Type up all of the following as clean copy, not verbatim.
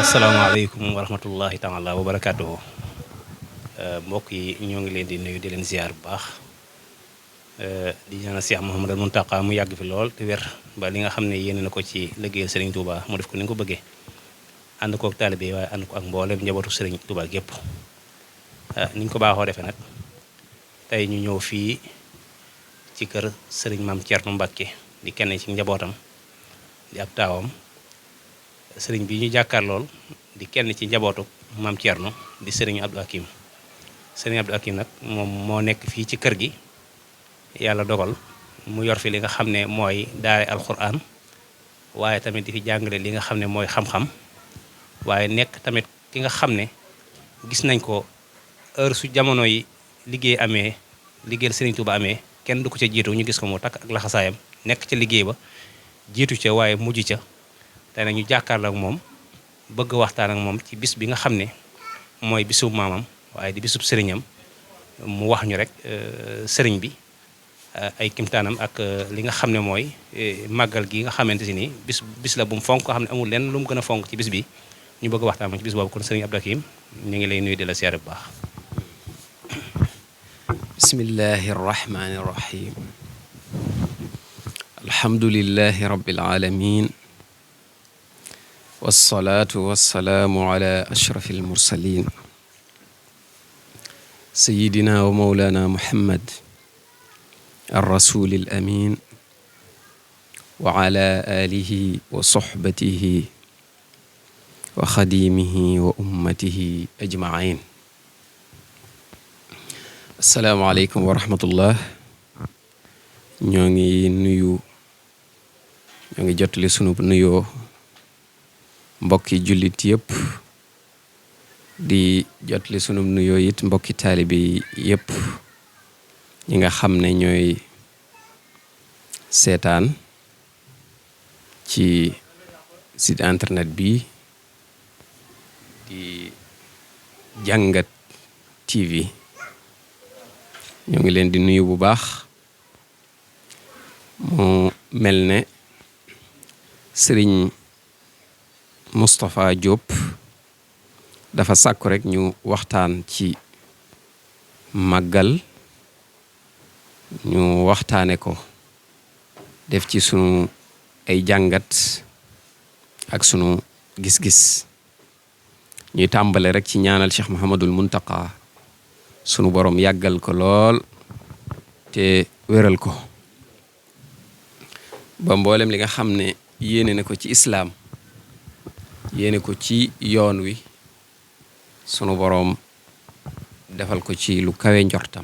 asalaamaaleykum wa rahmatullahi taala wa barakaatuhu. Mbokk yi ñoo ngi leen di nuyu di leen ziar bu baax di ñaanal Cheikh Mouhamadul Mountakha mu yàgg fi lool te wér ba li nga xam ne yéene na ko ci liggéeyal Serigne Touba mu def ko ni nga ko bëggee ànd koog taalibe yi waaye ànd ko ak mboolem njabootu Serigne Touba gépp ni ñu ko baaxoo defee nag tey ñu ñëw fii ci kër Serigne Mame Thierno Mbacké di kenn ci njabootam di ab taawam. Sëriñ bi ñu jàkkaar lool di kenn ci njabootu Mame Thierno di sëriñ Abdou Hakim sëriñ Abdou Hakim nag moom moo nekk fii ci kër gi yàlla dogal mu yor fi li nga xam ne mooy daare alxuraan waaye tamit di fi jàngale li nga xam ne mooy xam-xam waaye nekk tamit ki nga xam ne gis nañ ko heure su jamono yi liggéey amee liggéeyal sëriñ Touba amee kenn du ko ca jiitu ñu gis ko mu takk ak laxasaayam nekk ca liggéey ba jiitu ca waaye mujj ca tey nag ñu jàkkaarloo ak moom bëgg waxtaan ak moom ci bis bi nga xam ne mooy bisub maamam waaye di bisub sëriñam mu wax ñu rek sëriñ bi ay kimtaanam ak li nga xam ne mooy màggal gi nga xamante si ni bis la bu mu fonk nga xam ne amul lenn lu mu gën a fonk ci bis bi ñu bëgg waxtaan moom ci bis boobu kon sëriñ Abdou Hakim ñu ngi lay nuyu di la siyaare bu baax. bismillahi arrahmani arrahim alhamdulillahi rabbil alamin wasalaatu wasalaamu ala ashraf almursalin sayidina wa mawlana muhammad arrasul alamin wa ala alihi wa soxbatihi wa xadimihi wa ummatihi ajmain. assalaamu aleykum wa rahmatullah. ñoo ngi jottali sunu nuyoo mbokki jullit yëpp di jotli sunu nuyoo it mbokki taalibe yëpp ñi nga xam ne ñooy seetaan ci site internet bi di jàngat TV ñoo ngi leen di nuyu bu baax. mu mel ne sëriñ Moustapha Diop dafa sàkku rek ñu waxtaan ci màggal ñu waxtaane ko def ci sunu ay jàngat ak sunu gis-gis ñuy tàmbale rek ci ñaanal Cheikh Mouhamadul Mountakha sunu borom yàggal ko lool te wéral ko ba mboolem li nga xam ne yéene na ko ci islaam yéene ko ci yoon wi sunu boroom defal ko ci lu kawe njortam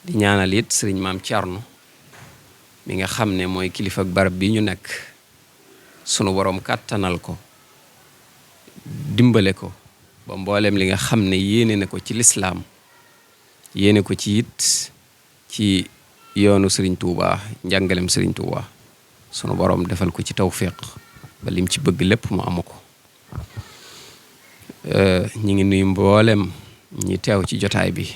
di ñaanal it sëriñ Mame Thierno mi nga xam ne mooy kilifa ak barab bi ñu nekk sunu boroom kàttanal ko dimbale ko ba mboolem li nga xam ne yéene na ko ci lislaam yéene ko ci it ci yoonu sëriñ Touba njàngalem sëriñ Touba sunu boroom defal ko ci tawfiq ba lim ci bëgg lépp mu amu ko. ñi ngi nuyu mboolem ñi teew ci jotaay bi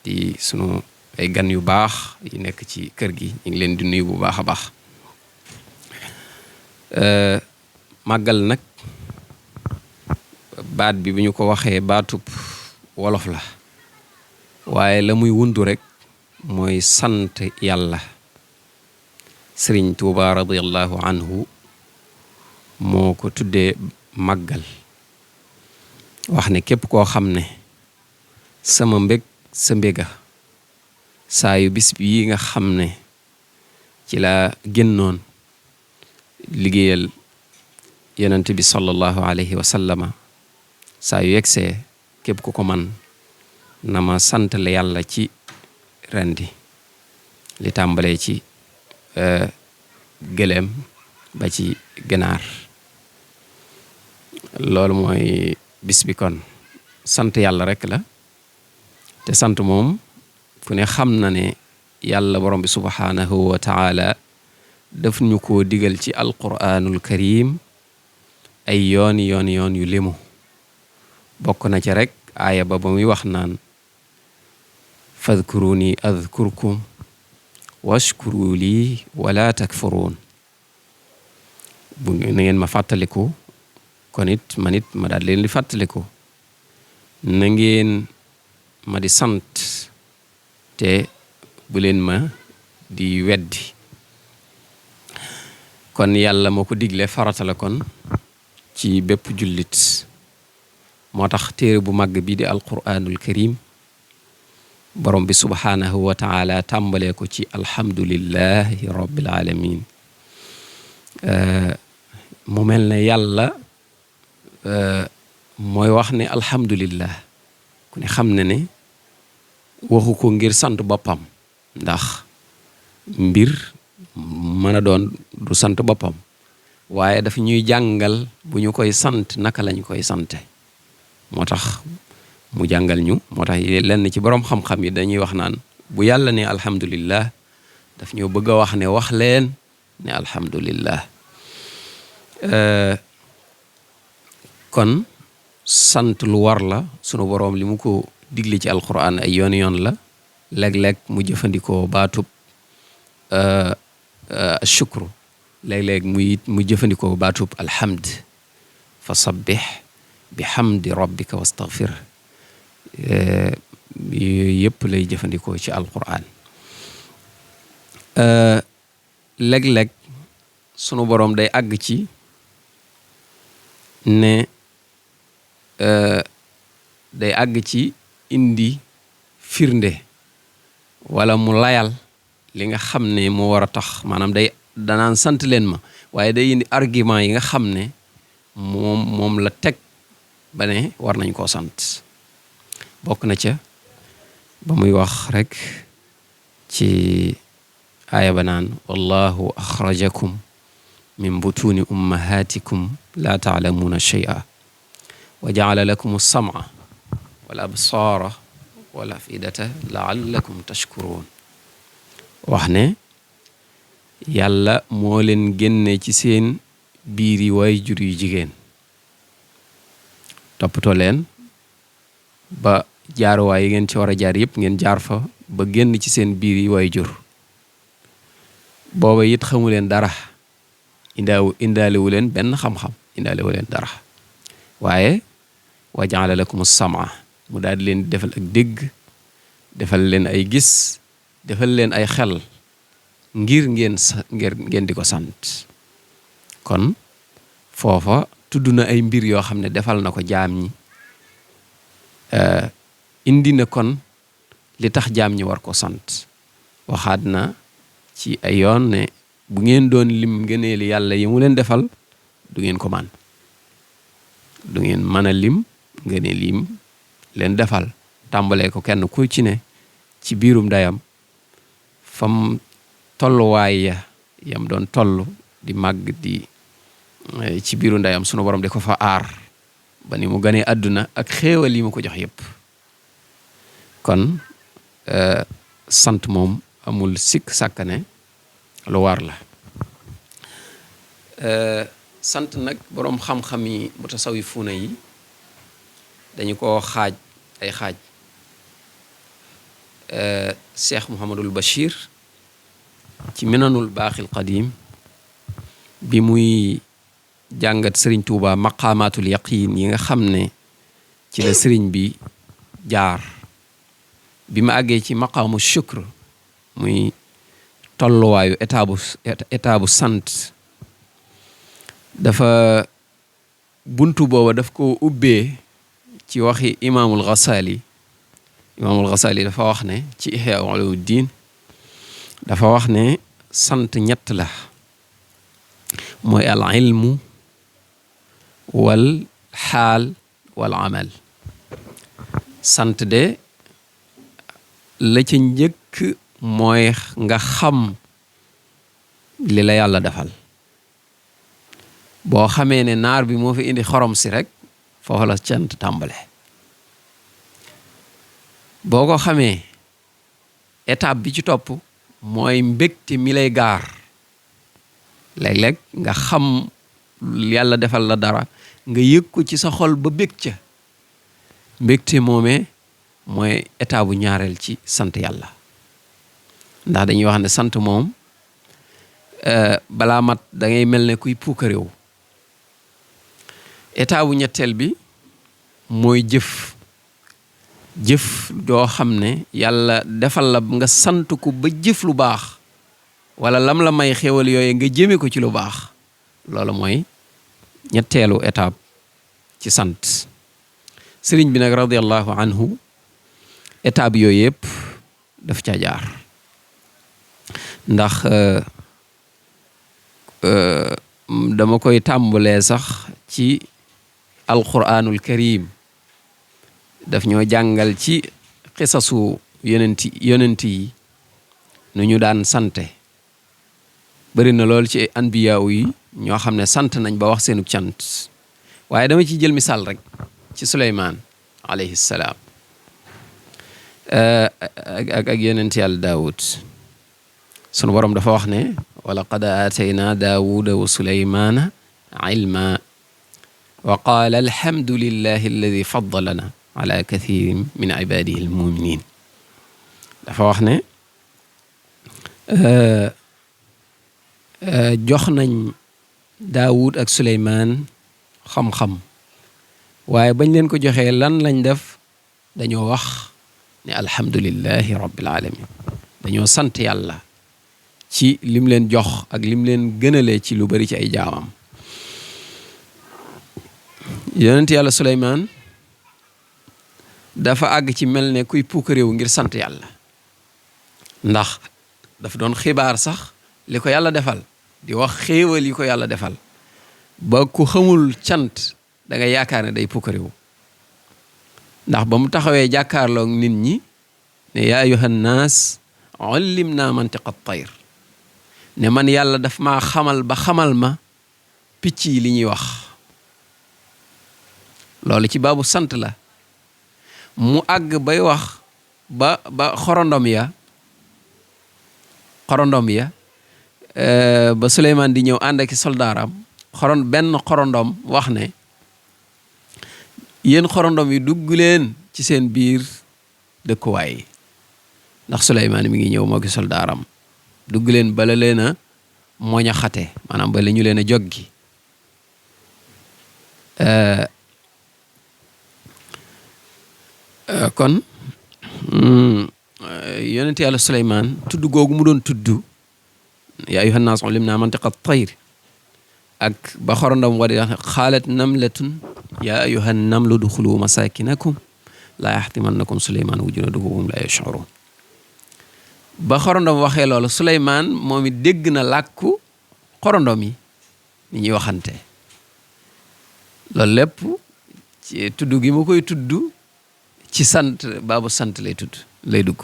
di sunu ay gan yu baax yi nekk ci kër gi ñu ngi leen di nuyu bu baax a baax. màggal nag baat bi bu ñu ko waxee baatub wolof la waaye la muy wundu rek mooy sant yàlla. sëriñ Tuuba radiyallahu anhu moo ko tuddee màggal wax ne képp koo xam ne sama mbég sa mbéga saa yu bis bii nga xam ne ci la génnoon liggéeyal yonent bi sallallahu alayhi wa sallama saa yu yegsee képp ku ko man na ma sant la yàlla ci rendi li tàmbalee ci gëléem ba ci ganaar loolu mooy bis bi kon sant yàlla rekk la te sant moom ku ne xam na ne yàlla borom bi subhaanahu wa taala daf ñu ko digal ci alquraanul karim ay yoon yu limu bokk na ci rek aaya ba muy wax naan fadkuruni adkurkum washkuru lii wala takfuruun bu na ngeen ma fàttaliku kon it man it ma daal leen di fàttaliku na ngeen ma di sant te bu leen ma di weddi. kon yàlla moo ko digle farata la kon ci bépp jullit moo tax téere bu màgg bi di alquraanul karim borom bi subhaanahu wa taala tàmbalee ko ci alhamdulillahi rabbil alamin mu mel ne yàlla mooy wax ne alhamdulillah ku ne xam ne ne waxu ko ngir sant boppam ndax mbir mën a doon du sant boppam waaye dafa ñuy jàngal bu ñu koy sant naka lañ koy sante moo tax mu jàngal ñu moo tax lenn ci boroom xam-xam yi dañuy wax naan bu yàlla ne alhamdulillah daf ñoo bëgg a wax ne wax leen ne alhamdulillah kon sant lu war la sunu boroom li mu ko digle ci alquran ay yoon la léeg-léeg mu jëfandikoo baatub shukru léeg-léeg mu jëfandikoo baatub alhamd fa sabbih bi hamdi rabbika wastaghfir yooyu yëpp lay jëfandikoo ci alquran léeg-léeg sunu boroom day àgg ci ne day àgg ci indi firnde wala mu layal li nga xam ne moo war a tax maanaam danaan sant leen ma waaye day indi argument yi nga xam ne moom la teg ba ne war nañ koo sant bokk na ca ba muy wax rek ci aaya ba naan wallahu axrajakum min butuni ummahatikum la taalamuuna shay'a wa ja'ala lakum as-sam'a wal absaara wal af'idata la'allakum tashkuruun wax ne yàlla moo leen génne ci seen biir yi way jur yu jigéen toppatoo leen ba jaaruwaay yi ngeen ci war a jaar yëpp ngeen jaar fa ba génn ci seen biir yi way jur booba it xamu leen dara indaalewu leen benn xam-xam indaalewu leen dara waaye wa ja'ala lakum as-sam'a mu daal di leen defal ak dégg defal leen ay gis defal leen ay xel ngir ngeen di ko sant kon foofa tudd na ay mbir yoo xam ne defal na ko jaam ñi indi na kon li tax jaam ñi war ko sant waxaat na ci ay yoon ne bu ngeen doon lim ngëneeli yàlla yi mu leen defal du ngeen ko man du ngeen mën a lim ngëneel yi leen defal tàmbalee ko kenn ku ci ne ci biirum ndeyam fam tolluwaay yam doon toll di màgg di ci biiru ndeyam sunu borom di ko fa aar ba ni mu ganee àdduna ak xéewal yi mu ko jox yépp kon sant moom amul sikk sàkkane lu war la sant nag boroom xam-xam yi mutasawifuuna yi dañu ko xaaj ay xaaj Cheikh Mouhamadul Bachir ci Minanul Baaxil Qadim bi muy jàngat Sëriñ Tuuba maqaamaatul yaqiin yi nga xam ne ci la sëriñ bi jaar bi ma àggee ci maqaamu shukr muy tolluwaayu état bu sant dafa buntu booba daf ko ubbee ci waxi imaamul Ghazali dafa wax ne ci Ihya Ulumuddin dafa wax ne sant ñett la mooy al ilmu wal xaal wal amal sant de la ca njëkk mooy nga xam li la yàlla defal boo xamee ne naar bi moo fi indi xorom si rek foofu la cant tàmbale boo ko xamee étape bi ci topp mooy mbégte mi lay gaar léeg-léeg nga xam yàlla defal la dara nga yëg ko ci sa xol ba bég ca mbégte moomee mooy état bu ñaareel ci sant yàlla ndax dañuy wax ne sant moom balaa mat da ngay mel ne kuy puukaréew état bu ñetteel bi mooy jëf doo xam ne yàlla defal la nga sant ko ba jëf lu baax wala lam la may xéwal yooyu nga jëme ko ci lu baax loolu mooy ñetteelu étape ci sant sëriñ bi nag radiyallahu anhu étape yooyu yëpp daf ca jaar ndax dama koy tàmbalee sax ci alquranul karim daf ñoo jàngal ci xisasu yonent yi nu ñu daan sante bëri na lool ci anbiyaaw yi ñoo xam ne sant nañ ba wax seenu cant waaye dama ci jël misaal rek ci Suleymaan alayhi salaam ak yonent yàlla Daawud sunu borom dafa wax ne wa laqad aataynaa Daawuda wa Suleymaana ilma wa qaala alhamdulillahi alladi faddalana ala kathirin min ibadihi almuminin dafa wax ne jox nañ Daawud ak Suleymaan xam-xam waaye bañ leen ko joxee lan lañ def dañoo wax ne alhamdulillahi rabbil alamin dañoo sant yàlla ci lim leen jox ak lim leen gënalee ci lu bari ci ay jaamam yonent yàlla Suleymaan dafa àgg ci mel ne kuy puukaréew ngir sant yàlla ndax dafa doon xibaar sax li ko yàlla defal di wax xéewal yi ko yàlla defal ba ku xamul cant da nga yaakaar ne day puukaréew ndax ba mu taxawee jàkkaarloog nit ñi ne yaa ayyuhan naas ullimnaa mantiqa tayr ne man yàlla daf maa xamal ba xamal ma picc yi li ñuy wax loolu ci baabu sant la mu àgg bay wax ba xorondom ya ba Suleymaan di ñëw ànd ak soldaaram benn xorondom wax ne yéen xorondom yi dugg leen ci seen biir dëkkuwaay yi ndax Suleymaan mi ngi ñëw moo ki soldaaram dugg leen bala leen a mooñ a xate maanaam bala ñu leen a joggi kon yonent yàlla Suleymaan tudd googu mu doon tudd yaa ayyuhan naas ullimnaa mantiqa tayr ak ba xorondom wa di xaalat namlatun yaa ayyuhan namlu duxulu masakinakum laa yaxtimannakum Suleymaan wa junuuduhu wa hum laa yash'uruun ba xorondom waxee loolu Suleymaan moom it dégg na làkku xorondom yi ni ñuy waxante loolu lépp ci tudd gi mu koy tudd ci sant baabu sant lay dugg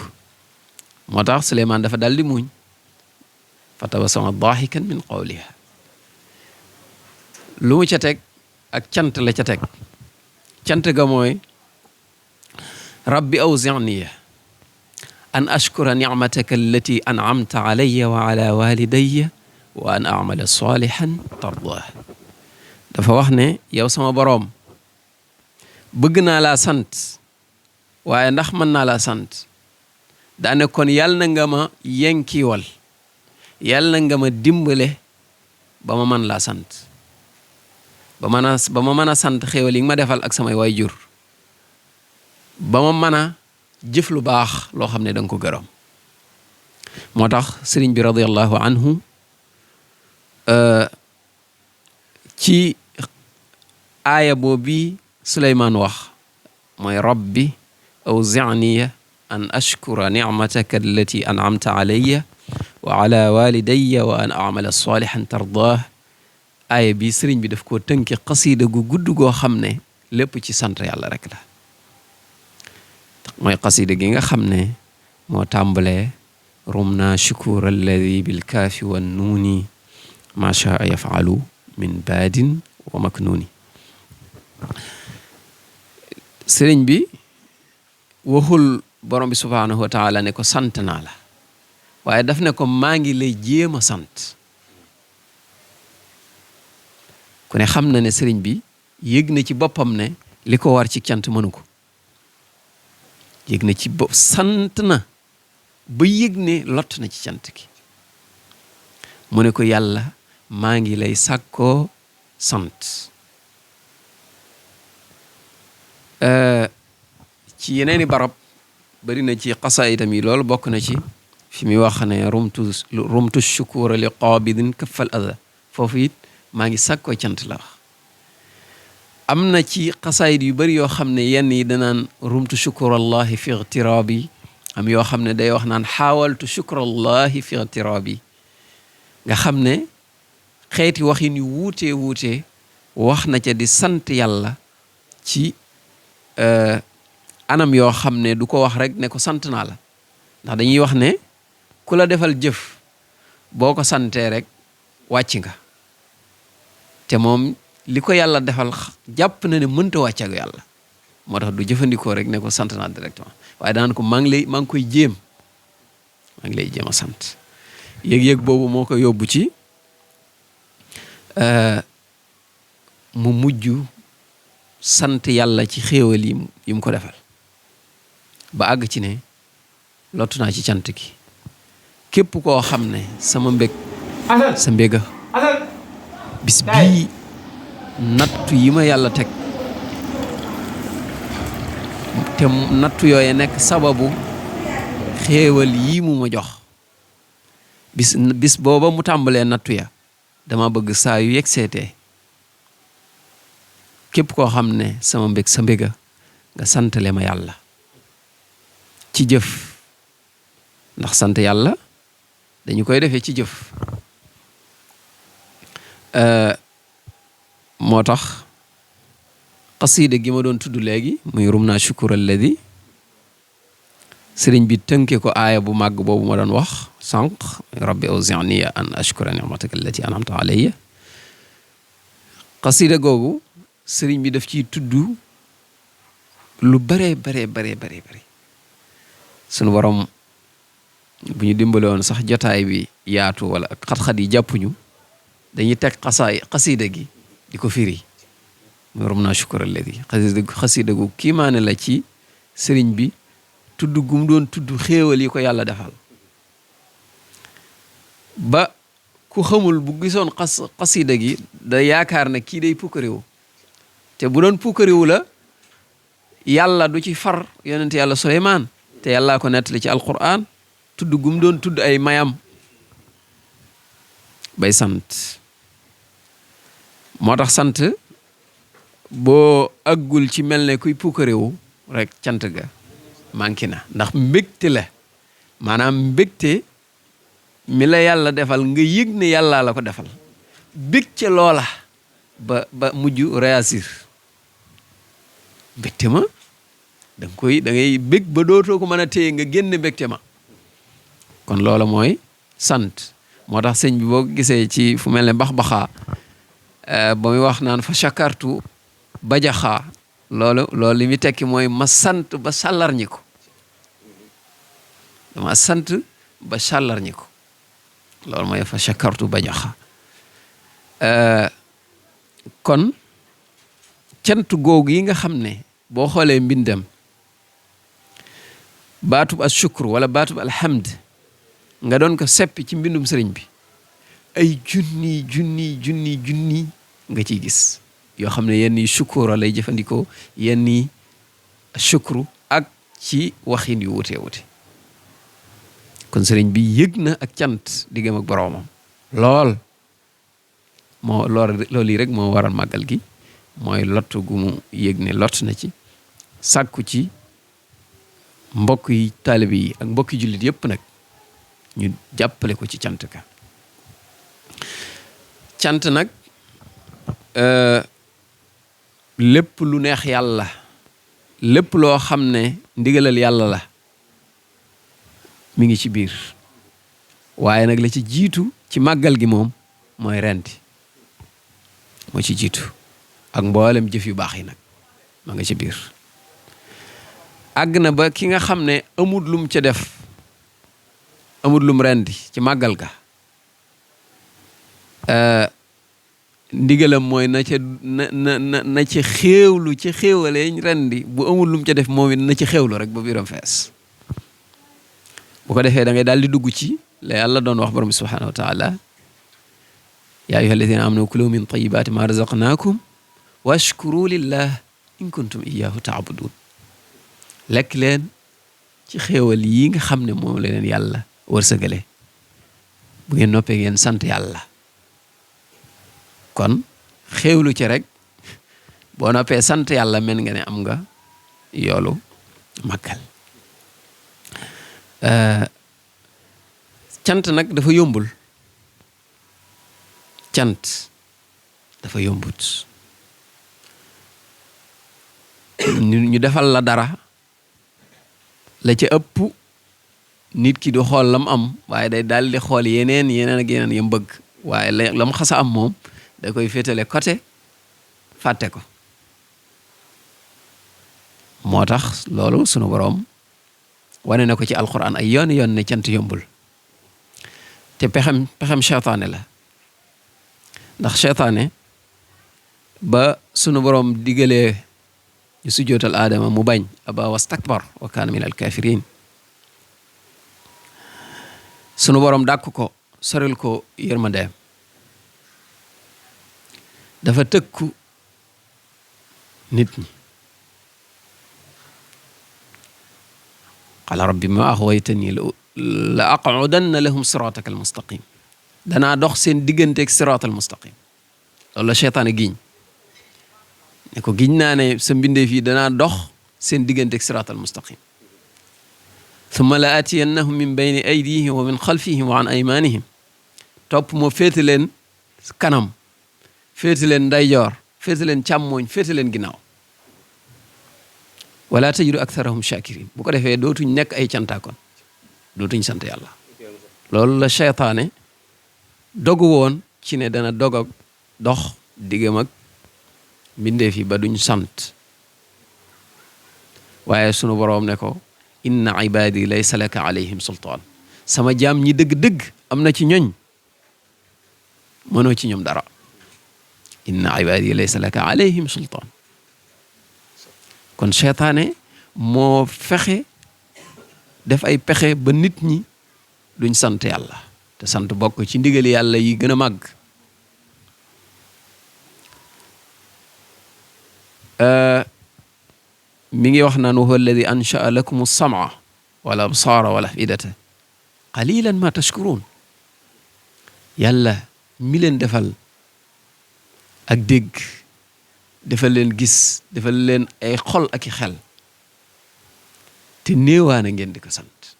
moo tax Suleymaan dafa daldi muñ fa tabassama daahikan min qawliha lu mu ca teg ak cant la ca teg cant ga mooy rabbi awzi'ni an ashkura nicmataka allati an'amta alayya wa ala walidayya wa an a'mala salihan tardah dafa wax ne yow sama boroom bëgg naa laa sant waaye ndax mën naa laa sant daane kon yàlla na nga ma yenkiwal yàlla na nga ma dimbale ba ma mën laa sant ba ma mën a sant xéewal yi nga ma defal ak samay waajur ba ma mën a jëf lu baax loo xam ne da nga ko gërëm moo tax sëriñ bi radiyallahu anhu ci aaya boobu Suleymaan wax mooy rabbi awzi'ni an ashkura nicmataka allati an'amta alayya wa ala walidayya wa an a'mala salihan tardah aaya bi sëriñ bi daf koo tënki xasiida gu gudd goo xam ne lépp ci sant yàlla rek la mooy xasiida gi nga xam ne moo tàmbalee rumna shukura alladi bilkaafi wan nuuni ma shaa yafalu min baadin wa maknuuni sëriñ bi waxul borom bi subhaanahu wa taala ne ko sant naa la waaye daf ne ko maa ngi lay jéem a sant ku ne xam na ne sëriñ bi yëg na ci boppam ne li ko war ci cant mënu ko yëg na ci bopp sant na ba yëg ne lott na ci cant gi mu ne ko yàlla maa ngi lay sàkkoo sant ci yeneeni barab bari na ci xasaayitam yi loolu bokk na ci fi muy wax ne rumtu shukura li qaabidin kaffal adha foofu it maa ngi sàkkoo cant la wax am na ci xasaayit yu bari yoo xam ne yenn yi danaan rumtu shukurallahi fi igtiraabi am yoo xam ne day wax naan xaawaltu shukurallahi fi igtiraabi nga xam ne xeeti waxin yu wuutee wax na ca di sant yàlla ci anam yoo xam ne du ko wax rek ne ko sant naa la ndax dañuy wax ne ku la defal jëf boo ko santee rek wàcc nga te moom li ko yàlla defal jàpp na ne mënta wàcc ak yàlla moo tax du jëfandikoo rek ne ko sant naa directement waaye daan ko maa ngi koy jéem maa ngi lay jéem a sant yëg-yëg boobu moo ko yóbbu ci mu mujj sant yàlla ci xéewal yi mu ko defal ba àgg ci ne lottu naa ci cant gi képp koo xam ne sama mbég sa mbéga bis bii nattu yi ma yàlla teg te nattu yooye nekk sababu xéewal yi mu ma jox bis booba mu tàmbalee nattu ya dama bëgg saa yu yegg seetee képp koo xam ne sama mbég sa mbéga nga santale ma yàlla ci jëf ndax sant yàlla dañu koy defee ci jëf moo tax xasiida gi ma doon tudd léegi muy rum naa shukur alladi sëriñ bi tënke ko aaya bu màgg boobu ma doon wax sànq rabbi awzi'ni an ashkura ni'mataka allati an'amta alayya xasiida googu sëriñ bi daf ciy tudd lu bare sunu borom bu ñu dimbale woon sax jotaay bi yaatu wala xat-xat yi jàppuñu dañuy teg xasiida gi di ko firi muy rum naa shukur alladi xasiida gu kiimaane la ci sëriñ bi tudd gu mu doon tudd xéewal yi ko yàlla defal ba ku xamul bu gisoon xasiida gi da yaakaar ne kii day pukkariwu te bu doon pukkariwu la yàlla du ci far yonent yàlla Suleymaan te yàllaa ko nettali ci alquran tudd gu mu doon tudd ay mayam bay sant moo tax sant boo aggul ci mel ne kuy pukkariwu rek cant ga manqué na ndax mbégte la maanaam mbégte mi la yàlla defal nga yëg ne yàllaa la ko defal bég ca loola ba mujj réussir mbégte ma da ngay bég ba dootoo ko mën a téye nga génn mbégte ma kon loola mooy sant moo tax sëñ bi boo gisee ci fu mel ne bax-baxaa ba muy wax naan fa chakartu bajaxaa loolu li muy tekki mooy ma sant ba sàllar ñi ko dama sant ba sàllar ñi ko loolu mooy fa chakartu bajaxa kon cant googu yi nga xam ne boo xoolee mbindam baatub al shukr wala baatub alhamd nga doon ko seppi ci mbindum sëriñ bi ay junni nga ciy gis yoo xam ne yenn yi shukura lay jëfandikoo yenn yi shukru ak ci waxin yu wute kon sëriñ bi yëg na ak cant diggam ak boroomam loolu yi rek moo waral màggal gi mooy lottu gu mu yëg ne lott na ci sàkku ci mbokk yi taalibe yi ak mbokki jullit yëpp nag ñu jàppale ko ci cant ka cant nag lépp lu neex yàlla lépp loo xam ne ndigalal yàlla la mi ngi ci biir waaye nag la ci jiitu ci màggal gi moom mooy rendi moo ci jiitu ak mboolem jëf yu baax yi nag ma nga ci biir àgg na ba ki nga xam ne amul lum ca def amul lum rendi ci màggal ga ndigalam mooy na ci xéewlu ci xéewalee rendi bu amul lum ca def moom it na ci xéewlu rek ba biiram fees bu ko defee da ngay daal di dugg ci la yàlla doon wax borom bi subhanahu wa taala yaa ayyuha alladina amanu kulu min tayyibati ma razaqnakum washkuru lillah in kuntum iyyahu ta'budun lekk leen ci xéewal yi nga xam ne moom la leen yàlla wërsëgale bu ngeen noppee ngeen sant yàlla kon xéewlu ci rek boo noppee sant yàlla mel nga ne am nga yoolu màggal cant nag dafa yombul cant dafa yombut ñu defal la dara la ca ëpp nit ki du xool lam am waaye day daal di xool yeneen ak yeneen yam bëgg waaye lam xasa am moom da koy féetale côté fàtte ko moo tax loolu sunu boroom wane na ko ci alquran ay yoon ne cant yombul te pexem seytaane la ndax seytaane ba sunu boroom digalee ñu sujjootal aadama mu bañ aba wastakbar wa kaana min alkafirin sunu boroom dàkk ko soril ko yërmandeem dafa tëkku nit ñi qaala rabbi ma axwaytani la aqcudanna lahum siraataka almustaqim danaa dox seen digganteeg siraat almustaqim loolu la seytaane giñ ne ko giñ naa ne sa mbindeef yi danaa dox seen digganteeg siraat almustaqim thumma la aatiyannahum min bayni aydihim wa min xalfihim wa an aymanihim topp moo féete leen kanam féete leen ndeyjoor féete leen càmmooñ féete leen ginnaaw wala tajidu aktharahum shakirin bu ko defee dootuñ nekk ay cantaakoon dootuñ sant yàlla loolu la seytaane dogu woon ci ne dana dogog dox diggam ak mbindeef yi ba duñ sant waaye sunu boroom ne ko inna ibadi laysa laka alayhim sultaan sama jaam ñi dëgg-dëgg am na ci ñoñ mënoo ci ñoom dara inna ibadi laysa laka alayhim sultaan kon seytaane moo fexe def ay pexe ba nit ñi duñ sant yàlla te sant bokk ci ndigali yàlla yi gën a màgg mi ngi wax naan wa huwa alladi ansha'a lakum as-sam'a wal absaara wal af'idata qalilan ma tashkurun yàlla mi leen defal ak dégg defal leen gis defal leen ay xol ak i xel te néewaana ngeen di ko sant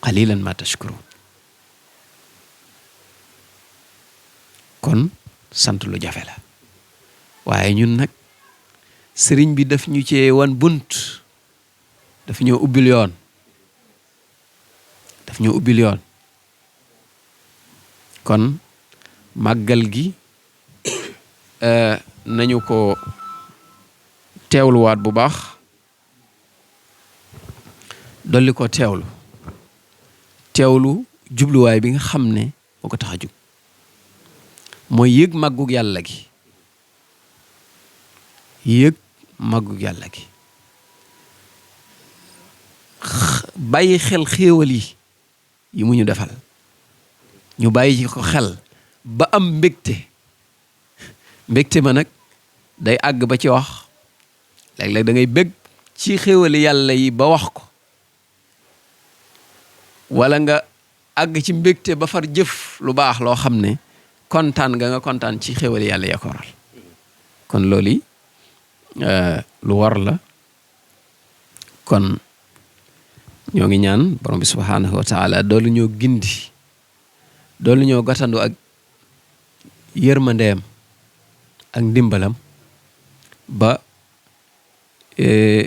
qalilan ma tashkurun kon sant lu jafe la waaye ñun nag sëriñ bi daf ñu cee wan bunt daf ñoo ubbil yoon kon màggal gi nañu ko teewluwaat bu baax dolli ko teewlu jubluwaay bi nga xam ne moo ko tax a jug mooy yëg màggug yàlla gi bàyyi xel xéewal yi mu ñu defal ñu bàyyi ci ko xel ba am mbégte ma nag day àgg ba ci wax léeg-léeg da ngay bég ci xéewali yàlla yi ba wax ko wala nga àgg ci mbégte ba far jëf lu baax loo xam ne kontaan nga kontaan ci xéewali yàlla ya ko waral kon loolu lu war la kon ñoo ngi ñaan borom bi subhaanahu wa taala doolu ñoo gindi doolu ñoo gatandu ak yërmandeem ak ndimbalam ba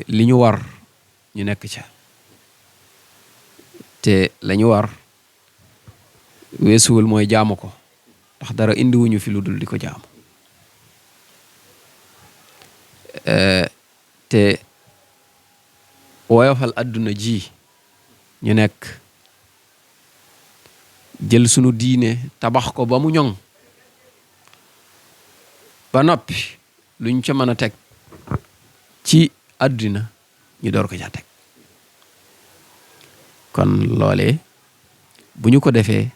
li ñu war ñu nekk ca te la ñu war weesuwul mooy jaamu ko ndax dara indiwuñu fi lu dul di ko jaamu te woyofal àdduna ji ñu nekk jël sunu diine tabax ko ba mu ñoŋ ba noppi luñ ca mën a teg ci àdduna ñu door ko ca teg kon loolee bu ñu ko defee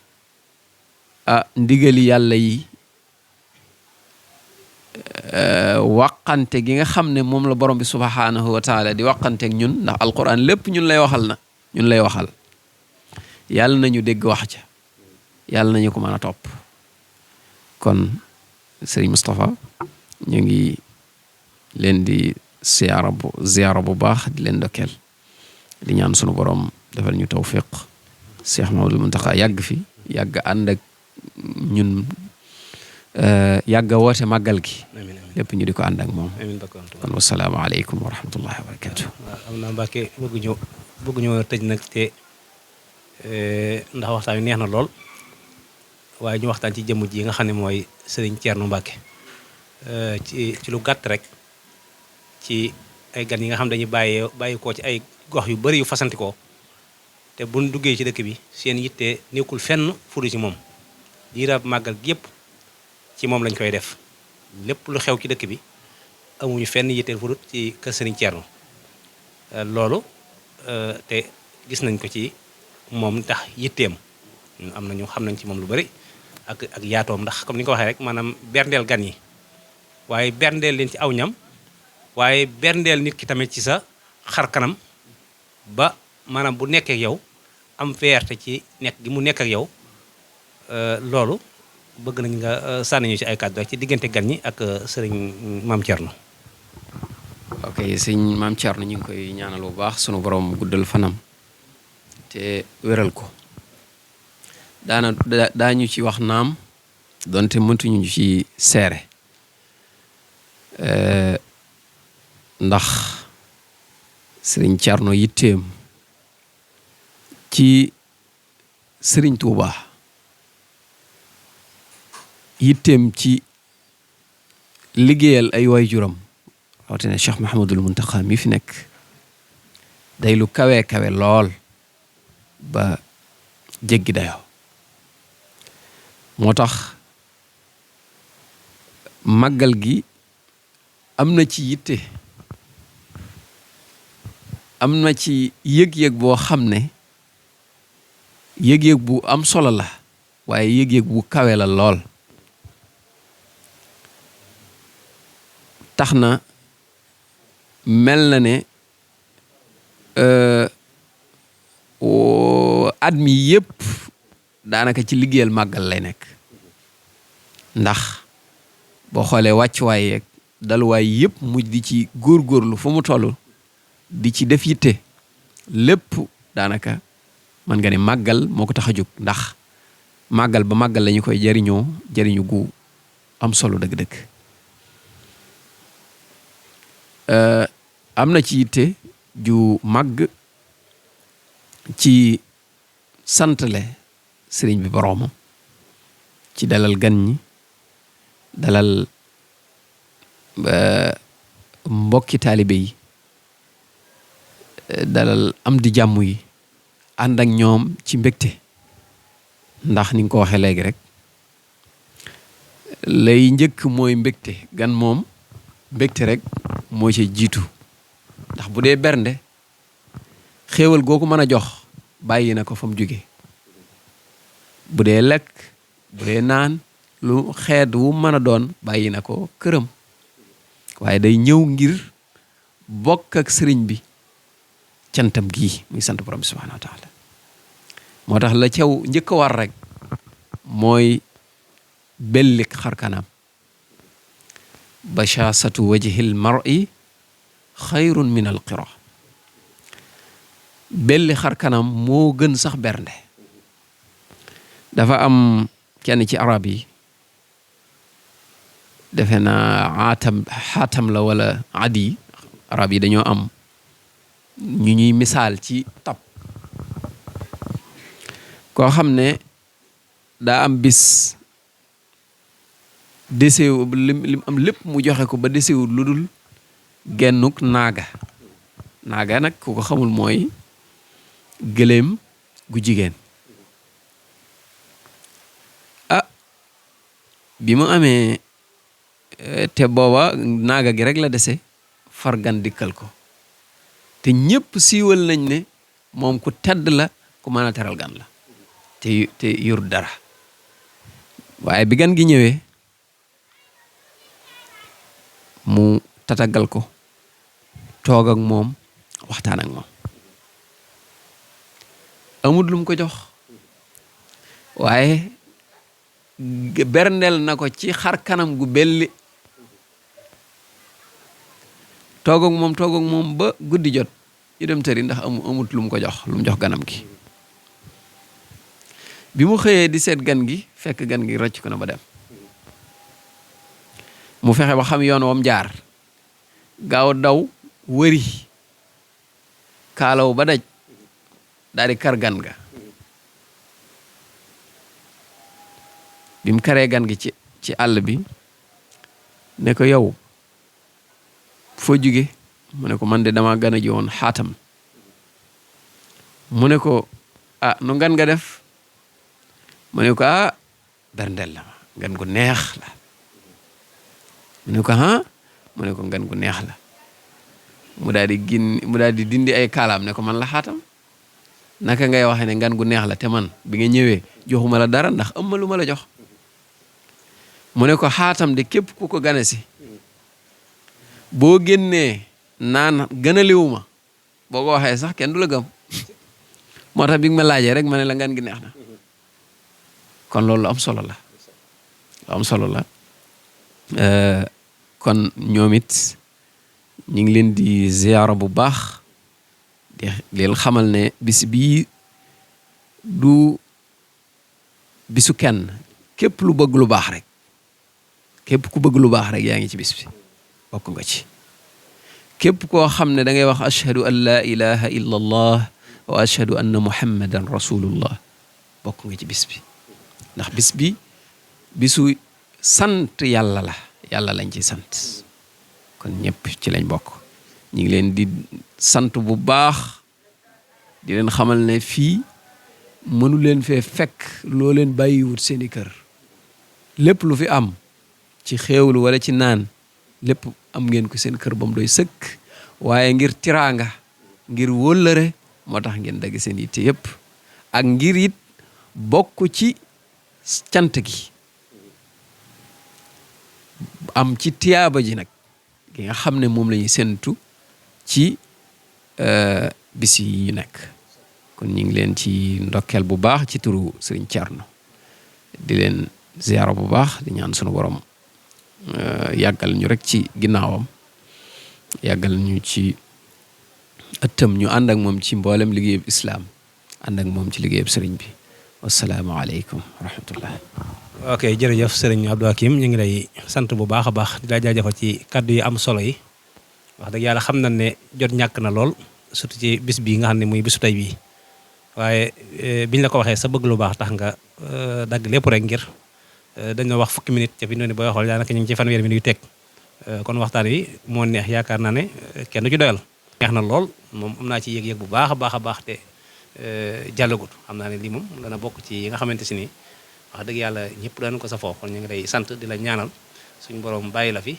ndigali yàlla yi waqante gi nga xam ne moom la borom bi subhanahu wa taala di waqanteeg ñun, ndax alquran lépp ñun lay waxal na ñun lay waxal. yàlla nañu dégg wax ja, yàlla nañu ko mën a topp. kon sëriñ Moustapha ñu ngi leen di ziyaara bu baax, di leen dokkeel, di ñaan sunu borom defal ñu tawfiq. Cheikh Mamadou Mountakha yàgg fi, yàgg ànd ak ñun, yàgg woote màggal gi lépp ñu di ko ànd ak moom. kon wasalaamu aleykum wa rahmatullahi wa barakatu. waaw am naa Mbàkke bëgg ñoo tëj nag te ndax waxtaan wi neex na lool, waaye ñu waxtaan ci jëmm ji nga xam ne mooy sëriñ Thierno Mbacke ci lu gàtt rek, ci ay gan yi nga xam dañuy bàyyi koo ci ay gox yu bari yu fasantikoo, te buñ duggee ci dëkk bi seen yitte nekkul fenn fudu ci moom. diiraab màggal gi yëpp ci moom lañ koy def, lépp lu xew ci dëkk bi amuñu fenn yitteel fudut ci kër sëriñ Thierno. loolu te gis nañ ko ci moom ndax yitteem am nañu xam nañ ci moom lu bari ak yaatoom, ndax comme ni nga ko waxee rek, maanaam berndeel gan yi, waaye berndeel leen ci aw ñam, waaye berndeel nit ki tamit ci sa xar kanam, ba maanaam bu nekkee ak yow am fierté ci nekk gi mu nekk ak yow. loolu bëgg nañ nga sànni ñu ci ay kàddu rek ci diggante gan ñi ak sëriñ Maam Thierno. ok sëñ Maam Thierno ñu ngi koy ñaanal bu baax sunu borom guddal fanam te wéral ko. daañu ci wax naam donte mëntuñu ci seere, ndax sëriñ Thierno yitteem ci sëriñ Touba, yitteem ci liggéeyal ay waajuram rawatina Cheikh Mouhamadul Mountakha mi fi nekk day lu kawe kawe lool ba jéggi dayoo. moo tax màggal gi am na ci yitte, am na ci yëg-yëg boo xam ne yëg-yëg bu am solo la, waaye yëg-yëg bu kawe la lool. tax na mel na ne at mi yépp daanaka ci liggéeyal màggal lay nekk, ndax boo xoolee wàccuwaay yeeg daluwaay yépp mujj di ci góorgóorlu fu mu toll di ci def yitte, lépp daanaka mën nga ne màggal moo ko tax a jóg, ndax màggal ba màggal lañu koy jariñu gu am solo dëgg-dëgg. am na ci yitte ju màgg ci santle sëriñ bi boroomam ci dalal gan ñi, dalal mbokki taalibe yi, dalal am di jàmm yi, ànd ak ñoom ci mbégte. ndax ni nga ko waxee léegi rek, lay njëkk mooy mbégte. gan moom mbégte rek moo ci jiitu, ndax bu dee bernde xéewal goo ko mën a jox bàyyi na ko fa mu jóge. bu dee lekk, bu dee naan, lu xeet wu mën a doon bàyyi na ko këram, waaye day ñëw ngir bokk ak sëriñ bi cantam gii muy sant borom bi subhanahu wa taala. moo tax la caw njëkk a war rek mooy bellik xar kanam. bashasatu wajhil mar'i xayrun min al qira. belli xar kanam moo gën sax bernde. dafa am kenn ci arab yi, defe naa xaatam la wala adi, arab yi dañoo am ñu ñuy misaal ci tab. koo xam ne daa am bis desewu lim am lépp mu joxe ko ba desewul lu dul gennuk naaga. naaga nag ku ko xamul mooy gëléem gu jigéen. bi mu amee te booba naaga gi rek la dese, far gan dikkal ko, te ñépp siiwal nañ ne moom ku tedd la, ku mën a teral gan la, te yor dara. waaye bi gan gi ñëwee mu tatagal ko toog ak moom waxtaan ak moom amul lu mu ko jox waaye berndeel na ko ci xar kanam gu belli toog ak moom ba guddi jot ñu dem tëri ndax amut lu mu ko jox lu mu jox ganam gi bi mu xëyee di seet gan gi fekk gan gi rocc ko na ba dem mu fexe ba xam yoon wam jaar gaaw daw wëri kaalaw ba daj daal di kar gan ga bi mu karee gan gi ci àll bi ne ko yow foo jóge mu ne ko man de dama gana ji woon Xaatam mu ne ko nu gan nga def mu ne ko berndel la gan gu neex la mu ne ko mu ne ko gan gu neex la mu daal di dindi ay kaalaam ne ko man la Xaatam naka ngay waxe ne gan gu neex la te man bi nga ñëwee joxuma la dara ndax ëmma lu ma la jox mu ne ko Xaatam de képp ku ko gane si boo génnee naan gënaliwuma boo ko waxee sax kenn du la gëm moo tax bi nga ma laajee rek ma ne la gan gi neex na kon loolu lu am solo la lu am solo la kon ñoom it ñu ngi leen di ziyaara bu baax di leen xamal ne bis bii du bisu kenn képp lu bëgg lu baax rek képp ku bëgg lu baax rek yaa ngi ci bis bi bokk nga ci képp koo xam ne da ngay wax ashhadu an la ilaha illa allah wa ashhadu anna muhammadan rasulullah bokk nga ci bis bi ndax bis bi bisu sant yàlla la yàlla lañ ci sant kon ñëpp ci lañ bokk ñu ngi leen di sant bu baax di leen xamal ne fii mënu leen fee fekk loo leen bàyyiwut seeni kër lépp lu fi am ci xéewlu wala ci naan lépp am ngeen ko seen kër ba mu doy sëkk waaye ngir tiraanga ngir wóllëre moo tax ngeen dagg seen yitte yépp ak ngir it bokk ci cant gi am ci tiyaaba ji nag gi nga xam ne moom la ñuy séntu ci bis yi ñu nekk kon ñu ngi leen ci ndokkeel bu baax ci turu Sëriñ Cerno di leen ziyaara bu baax di ñaan sunu borom yàggal ñu rek ci ginnaawam yàggal ñu ci ëttam ñu ànd ak moom ci mboolem liggéeyub islaam ànd ak moom ci liggéeyub sëriñ bi wassalaamu aleykum wa rahmatullah ok jërëjëf sëriñ Abdou Hakim ñu ngi lay sant bu baax a baax di la jaajëfal ci kàddu yi am solo yi wax dëgg yàlla xam nañ ne jot ñàkk na lool surtout ci bis bii nga xam ne muy bisu tey bii waaye biñ la ko waxee sa bëgg lu baax tax nga dagg lépp rek ngir dañoo wax fukki minute ca fi noonu booy xool daanaka ñu ngi ci fanweeri minute yu teg kon waxtaan wi moo neex yaakaar naa ne kenn du ci doyal neex na lool moom am naa ci yëg-yëg bu baax a baax te jàllagut xam naa ne lii moom dana bokk ci yi nga xamante si ni wax dëgg yàlla ñëpp dañu ko safoo kon ñu ngi lay sant di la ñaanal suñu borom bàyyi la fi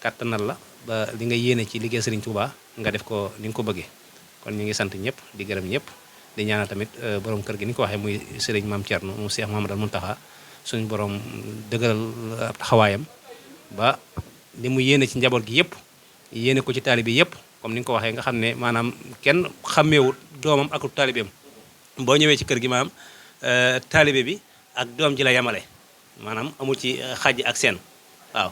kàttanal la ba li nga yéene ci liggéey Sëriñ Tuubaa nga def ko ni nga ko bëggee kon ñu ngi sant ñëpp di gërëm ñëpp di ñaanal tamit borom kër gi ni ko waxee muy Sëriñ Maam Cerno mu Cheikh Mouhamadou Mountakha suñu borom dëgëral ab taxawaayam ba li mu yéene ci njaboot gi yëpp yéene ko ci taalibe yëpp comme ni nga ko waxee nga xam ne maanaam kenn xàmmeewut doomam ak taalibeem boo ñëwee ci kër gi maanaam taalibe bi ak doom ji la yamale maanaam amul ci xàjj ak seen waaw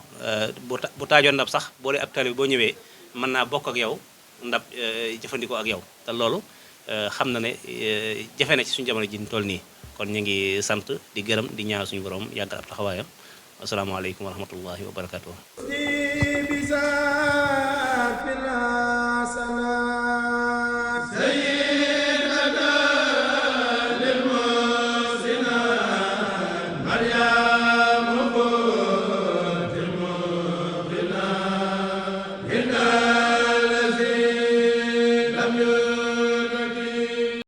bu taajoon ndab sax boo dee ab taalibe boo ñëwee mën naa bokk ak yow ndab jëfandikoo ak yow te loolu xam na ne jafe na ci suñu jamono ji ñu toll nii kon ñu ngi sant di gërëm di ñaanal suñu borom yàggal ab taxawaayam asalaamaaleykum wa rahmatullahi wa barakatuh